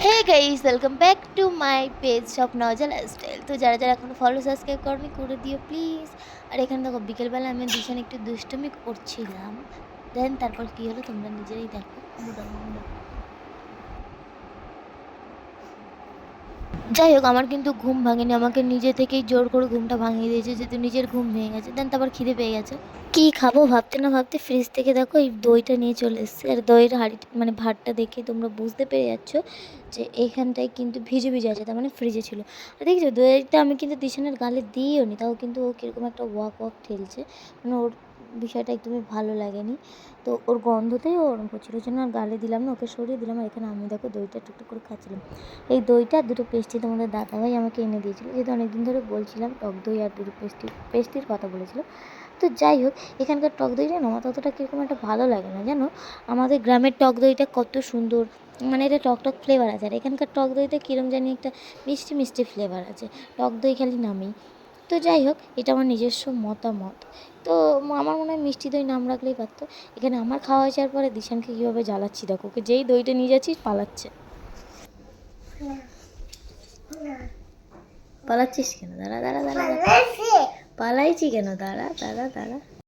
Hey guys, welcome back to my page Swapnaja lifestyle. তো যারা যারা এখনো ফলো সাবস্ক্রাইব করনি করে দিও প্লিজ। আর এখানে দেখো বিকেলবেলা আমি দিশান একটু দুষ্টুমি করছিলাম, দেন তারপর কি হলো তোমরা নিজেরাই দেখো। যাই হোক, আমার কিন্তু ঘুম ভাঙেনি, আমাকে নিজে থেকেই জোর করে ঘুমটা ভাঙিয়ে দিয়েছে, যেহেতু নিজের ঘুম ভেঙে গেছে। দেন তারপর খিদে পেয়ে গেছে, কী খাবো ভাবতে না ভাবতে ফ্রিজ থেকে দেখো এই দইটা নিয়ে চলে এসেছে। আর দইয়ের হাঁড়ি মানে ভাতটা দেখে তোমরা বুঝতে পেরে যাচ্ছ যে এইখানটায় কিন্তু ভিজে ভিজে আছে, তার মানে ফ্রিজে ছিল। আর দেখছো দইটা আমি কিন্তু দিশানের গালে দিইও নি, তাও কিন্তু ও কীরকম একটা ওয়াক ওয়াক ঠেলছে, মানে ওর বিষয়টা একদমই ভালো লাগেনি। তো ওর গন্ধতেই ও ওরম করছিল, জন্য আর গালে দিলাম না, ওকে সরিয়ে দিলাম। আর এখানে আমি দেখো দইটা টুকটুক করে খাচ্ছিলাম। এই দইটা আর দুটো পেস্ট্রি তোমাদের দাদাভাই আমাকে এনে দিয়েছিলো, যেহেতু অনেকদিন ধরে বলছিলাম টক দই আর দুটো পেস্ট্রির কথা বলেছিল। তো যাই হোক, এখানকার টক দইটা না আমার ততটা কীরকম একটা ভালো লাগে না, জানো। আমাদের গ্রামের টক দইটা কত সুন্দর, মানে এটা টক টক ফ্লেভার আছে। আর এখানকার টক দইটা কীরকম জানি একটা মিষ্টি মিষ্টি ফ্লেভার আছে, টক দই খালি নামেই। তো যাই হোক, এটা আমার নিজস্ব মতামত। তো আমার মনে হয় মিষ্টি দই নাম রাখলেই পারতো। এখানে আমার খাওয়া হয়ে যাওয়ার পরে দিশানকে কীভাবে জ্বালাচ্ছি দেখো, ওকে যেই দইটা নিয়ে যাচ্ছি পালাচ্ছে। পালাচ্ছিস কেন? দাঁড়া দাঁড়া দাঁড়া, পালাইছি কেন? দাঁড়া দাঁড়া দাঁড়া।